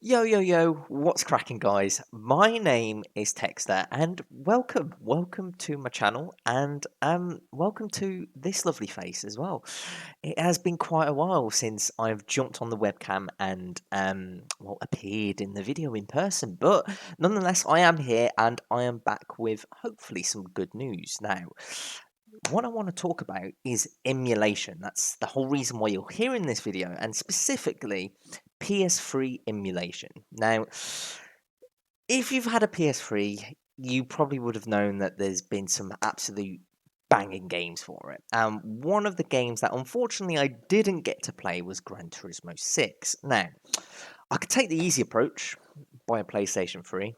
Yo, what's cracking, guys? My name is TEkSTA, and welcome to my channel, and welcome to this lovely face as well. It has been quite a while since I've jumped on the webcam and appeared in the video in person, but nonetheless, I am here and I am back with hopefully some good news. Now, what I want to talk about is emulation. That's the whole reason why you're here in this video, and specifically PS3 emulation. Now, if you've had a PS3, you probably would have known that there's been some absolute banging games for it. One of the games that unfortunately I didn't get to play was Gran Turismo 6. Now, I could take the easy approach, buy a PlayStation 3,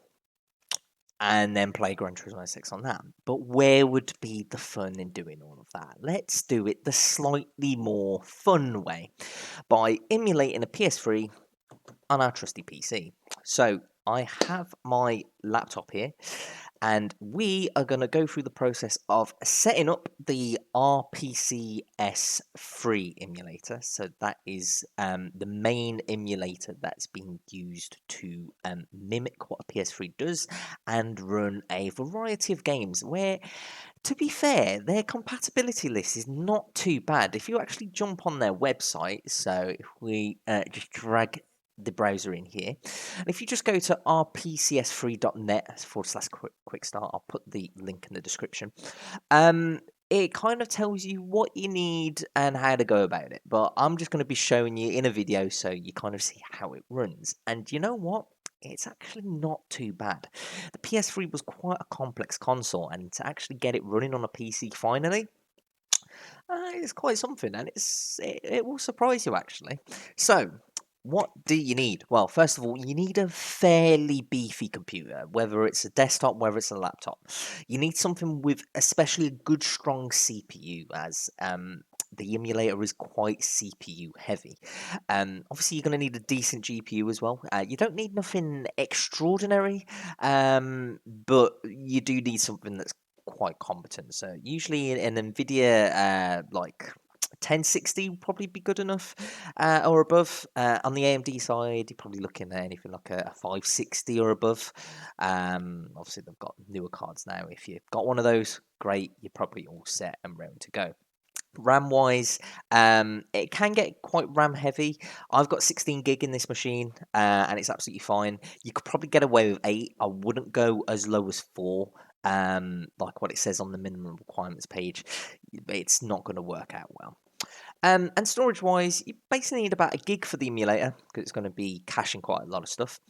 and then play Gran Turismo 6 on that. But where would be the fun in doing all of that? Let's do it the slightly more fun way by emulating a PS3 on our trusty PC. So I have my laptop here, and we are going to go through the process of setting up the RPCS3 emulator. So that is the main emulator that's being used to mimic what a PS3 does and run a variety of games where, to be fair, their compatibility list is not too bad. If you actually jump on their website, so if we just drag the browser in here, and if you just go to rpcs3.net/quick start, I'll put the link in the description. It kind of tells you what you need and how to go about it, but I'm just going to be showing you in a video so you kind of see how it runs. And you know what? It's actually not too bad. The PS3 was quite a complex console, and to actually get it running on a PC finally, it's quite something, and it will surprise you actually. So, what do you need? Well, first of all, you need a fairly beefy computer, whether it's a desktop, whether it's a laptop. You need something with especially a good, strong CPU, as the emulator is quite CPU heavy. Obviously, you're going to need a decent GPU as well. You don't need nothing extraordinary, but you do need something that's quite competent. So usually an NVIDIA like 1060 will probably be good enough or above. On the AMD side, you're probably looking at anything like a 560 or above. Obviously, they've got newer cards now. If you've got one of those, great, you're probably all set and ready to go. RAM wise, it can get quite RAM heavy. I've got 16 gig in this machine, and it's absolutely fine. You could probably get away with 8. I wouldn't go as low as 4. Like what it says on the minimum requirements page. It's not going to work out well. And storage wise, you basically need about a gig for the emulator because it's going to be caching quite a lot of stuff,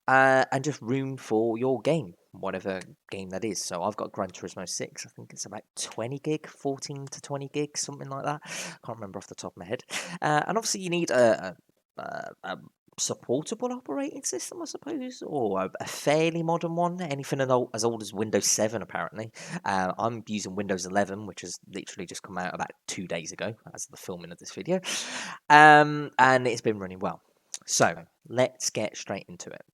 and just room for your game, whatever game that is. So I've got Gran Turismo 6. I think it's about 20 gig, 14 to 20 gig, something like that. Can't remember off the top of my head. And obviously, you need a supportable operating system, I suppose, or a fairly modern one. Anything as old as Windows 7, apparently. I'm using Windows 11, which has literally just come out about 2 days ago, as of the filming of this video, and it's been running well. So let's get straight into it.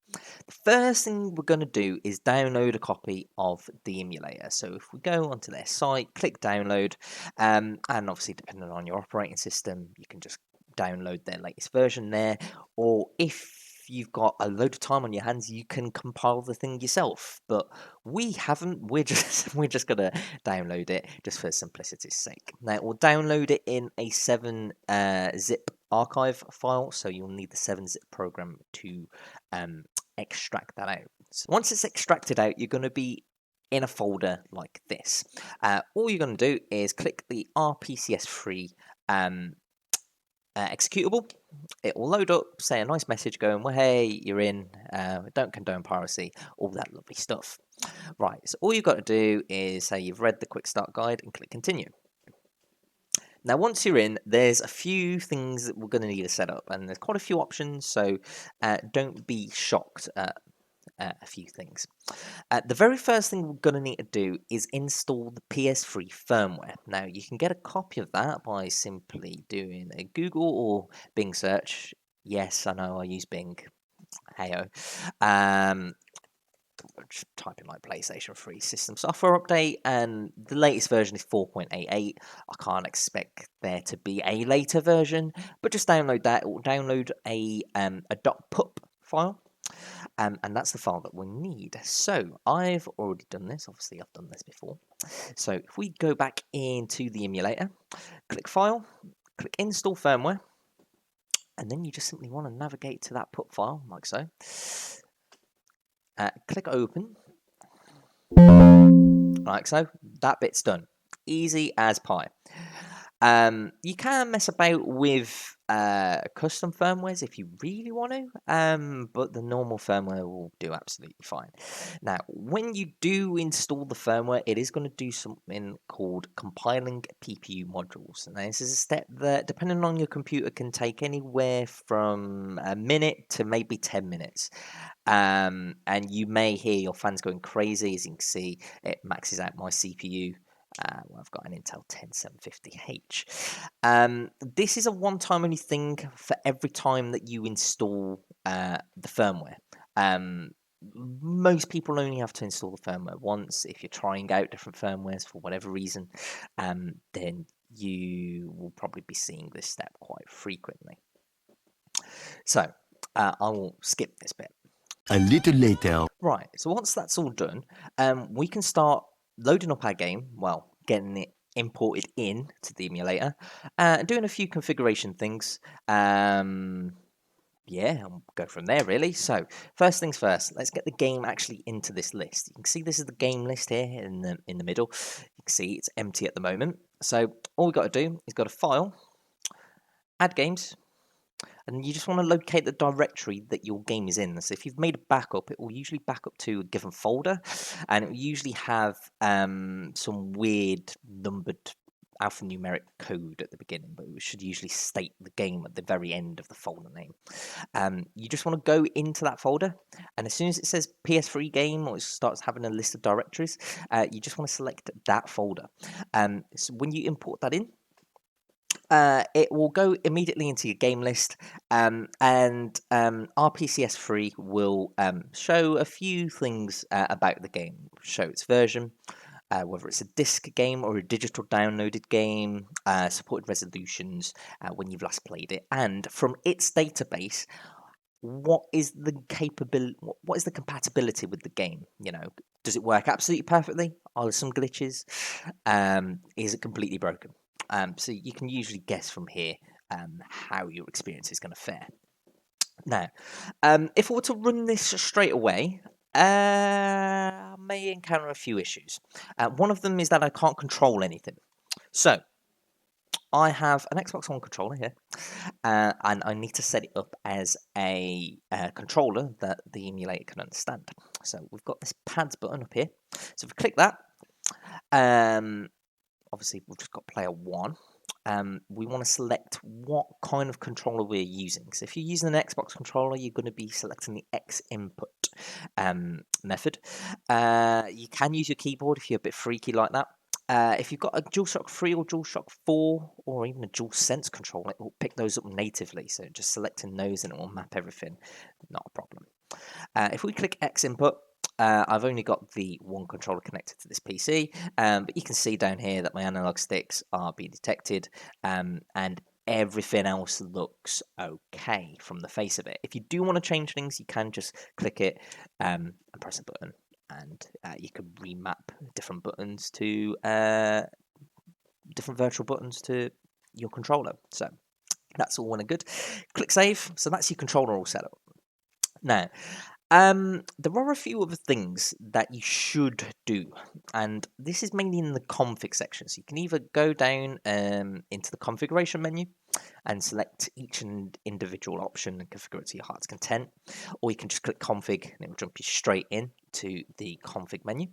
The first thing we're going to do is download a copy of the emulator. So if we go onto their site, click download, and obviously depending on your operating system, you can just download their latest version there, or if you've got a load of time on your hands, you can compile the thing yourself. But we haven't. We're just we're just gonna download it just for simplicity's sake. Now we'll download it in a 7-zip archive file, so you'll need the 7-zip program to extract that out. So once it's extracted out, you're going to be in a folder like this. All you're going to do is click the RPCS3 executable. It will load up, say a nice message going, well, hey, you're in, don't condone piracy, all that lovely stuff. Right, so all you've got to do is say you've read the quick start guide and click continue. Now, once you're in, there's a few things that we're going to need to set up, and there's quite a few options, so don't be shocked at a few things. The very first thing we're going to need to do is install the PS3 firmware. Now, you can get a copy of that by simply doing a Google or Bing search. Yes, I know I use Bing. Heyo. Just type in like PlayStation 3 system software update, and the latest version is 4.88. I can't expect there to be a later version, but just download that. It will download a .pup file. and that's the file that we need. So I've already done this. Obviously, I've done this before. So if we go back into the emulator, click File, click Install Firmware, and then you just simply want to navigate to that put file, like so. Click Open, like so. That bit's done. Easy as pie. You can mess about with custom firmwares if you really want to, but the normal firmware will do absolutely fine. Now, when you do install the firmware, it is going to do something called compiling PPU modules. Now, this is a step that, depending on your computer, can take anywhere from a minute to maybe 10 minutes. And you may hear your fans going crazy. As you can see, it maxes out my CPU. Well, I've got an Intel 10750H. This is a one-time only thing for every time that you install the firmware. Most people only have to install the firmware once. If you're trying out different firmwares for whatever reason, then you will probably be seeing this step quite frequently. So I will skip this bit. A little later. Right, so once that's all done, we can start loading up our game, well, getting it imported in to the emulator, and doing a few configuration things. Yeah, I'll go from there really. So first things first, let's get the game actually into this list. You can see this is the game list here in the middle. You can see it's empty at the moment. So all we've got to do is go to File, Add Games, and you just want to locate the directory that your game is in. So if you've made a backup, it will usually back up to a given folder, and it will usually have some weird numbered alphanumeric code at the beginning, but it should usually state the game at the very end of the folder name. You just want to go into that folder, and as soon as it says PS3 game or it starts having a list of directories, you just want to select that folder. So when you import that in, it will go immediately into your game list, and RPCS3 will show a few things about the game. Show its version, whether it's a disc game or a digital downloaded game, supported resolutions, when you've last played it, and from its database, what is the capability? What is the compatibility with the game? You know, does it work absolutely perfectly? Are there some glitches? Is it completely broken? So you can usually guess from here how your experience is going to fare. Now, if I were to run this straight away, I may encounter a few issues. One of them is that I can't control anything. So I have an Xbox One controller here, and I need to set it up as a controller that the emulator can understand. So we've got this pads button up here. So if we click that, obviously we've just got player 1. We want to select what kind of controller we're using. So if you're using an Xbox controller, you're going to be selecting the X input method. You can use your keyboard if you're a bit freaky like that. If you've got a DualShock 3 or DualShock 4 or even a DualSense controller, it will pick those up natively. So just selecting those and it will map everything. Not a problem. If we click X input, I've only got the one controller connected to this PC, but you can see down here that my analog sticks are being detected, and everything else looks okay from the face of it. If you do want to change things, you can just click it and press a button, and you can remap different buttons to different virtual buttons to your controller. So that's all well and good. Click Save. So that's your controller all set up. Now, there are a few other things that you should do, and this is mainly in the config section. So you can either go down into the configuration menu and select each and individual option and configure it to your heart's content, or you can just click config and it will jump you straight in to the config menu.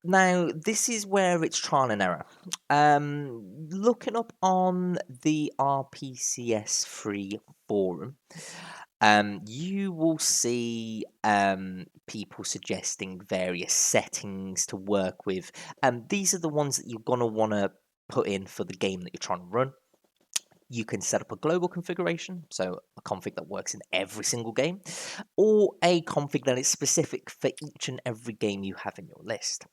Now, this is where it's trial and error. Looking up on the RPCS3 forum, you will see people suggesting various settings to work with. These are the ones that you're going to want to put in for the game that you're trying to run. You can set up a global configuration, so a config that works in every single game, or a config that is specific for each and every game you have in your list,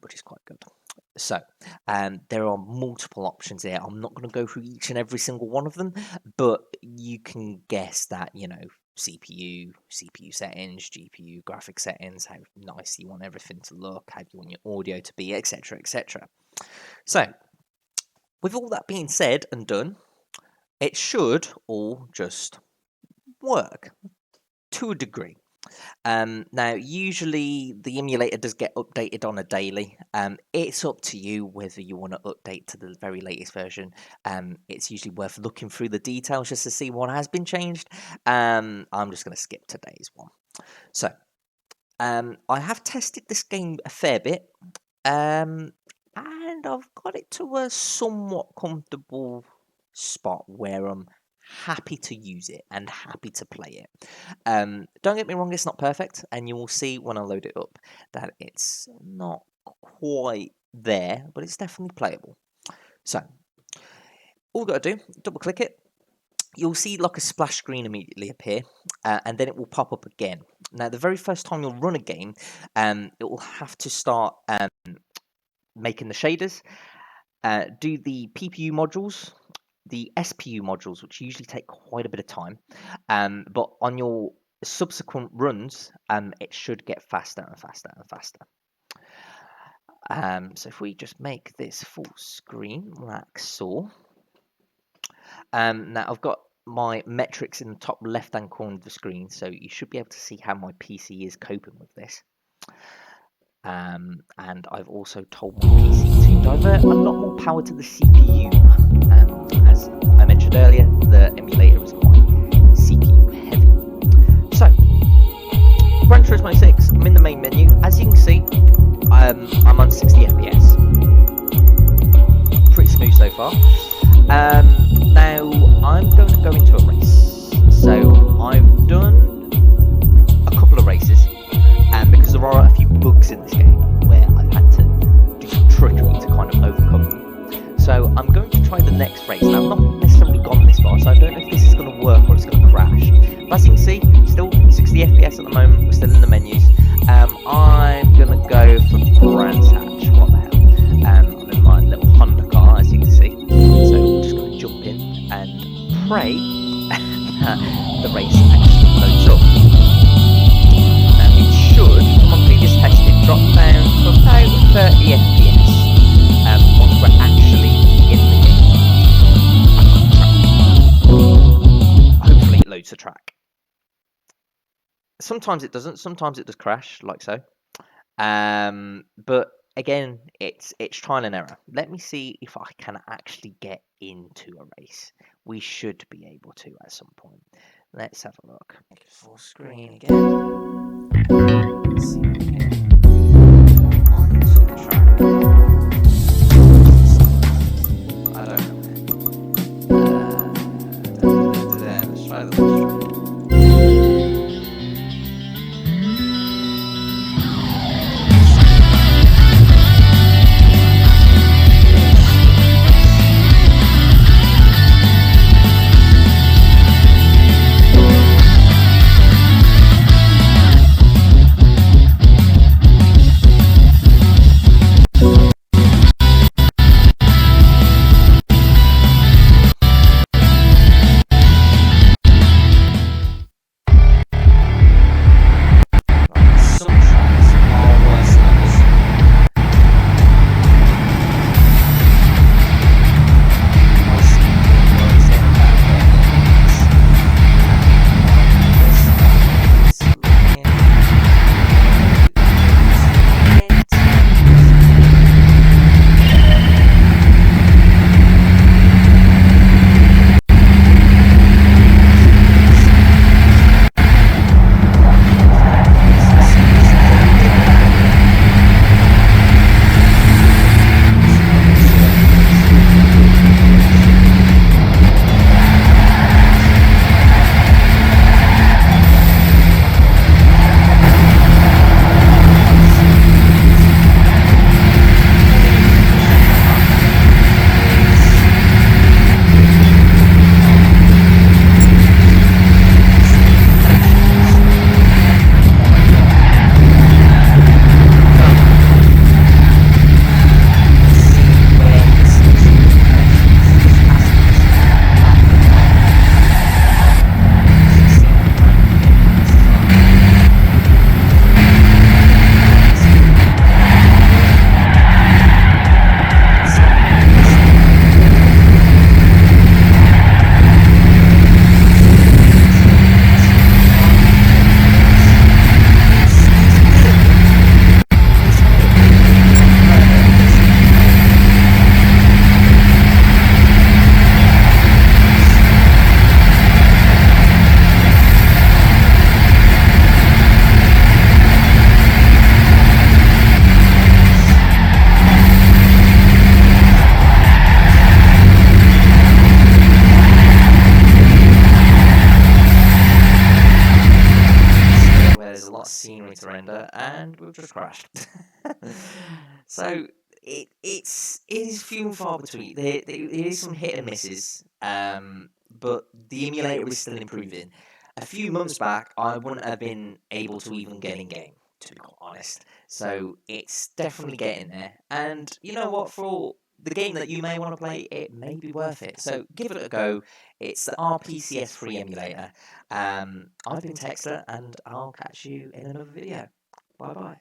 which is quite good. So there are multiple options here. I'm not going to go through each and every single one of them, but you can guess that, you know, CPU settings, GPU graphic settings, how nice you want everything to look, how you want your audio to be, etc., etc. So, with all that being said and done, it should all just work to a degree. Now, usually the emulator does get updated on a daily. It's up to you whether you want to update to the very latest version. It's usually worth looking through the details just to see what has been changed. I'm just going to skip today's one. So, I have tested this game a fair bit, and I've got it to a somewhat comfortable spot where I'm happy to use it and happy to play it. Don't get me wrong, it's not perfect, and you will see when I load it up that it's not quite there, but it's definitely playable. So, all we've got to do, double click it. You'll see like a splash screen immediately appear, and then it will pop up again. Now, the very first time you'll run a game, it will have to start making the shaders, do the PPU modules, the SPU modules, which usually take quite a bit of time, but on your subsequent runs, it should get faster and faster and faster. So if we just make this full screen like so, now I've got my metrics in the top left hand corner of the screen, so you should be able to see how my PC is coping with this. And I've also told my PC to divert a lot more power to the CPU. As I mentioned earlier, the emulator is quite CPU heavy. So, Gran Turismo 6, I'm in the main menu. As you can see, I'm on 60 FPS. Pretty smooth so far. Now, I'm going to go into a race. So, I've done a couple of races. Because there are a few bugs in this game where I've had to do some trickery to kind of overcome them. So I'm going to try the next race. Now, I've not necessarily gone this far, so I don't know if this is going to work or it's going to crash. But as you can see, still 60 FPS at the moment. We're still in the menus. I'm going to go for Brands Hatch. What the hell? I'm in my little Honda car, as you can see. So I'm just going to jump in and pray that the race actually loads up. Should, from my previous testing, drop down to about 30 FPS once we're actually in the game. Hopefully it loads the track. Sometimes it doesn't, sometimes it does crash, like so. But again, it's trial and error. Let me see if I can actually get into a race. We should be able to at some point. Let's have a look. Make it full screen again. Let's see if we can get onto the track. I don't know. Let's try the track. there's a lot of scenery to render, and we've just crashed. So it is few and far between. There is some hit and misses, but the emulator is still improving. A few months back, I wouldn't have been able to even get in game, to be quite honest. So it's definitely getting there. And you know what? For the game that you may want to play, it may be worth it. So give it a go. It's the RPCS3 Emulator. I've been TEkSTA, and I'll catch you in another video. Bye bye.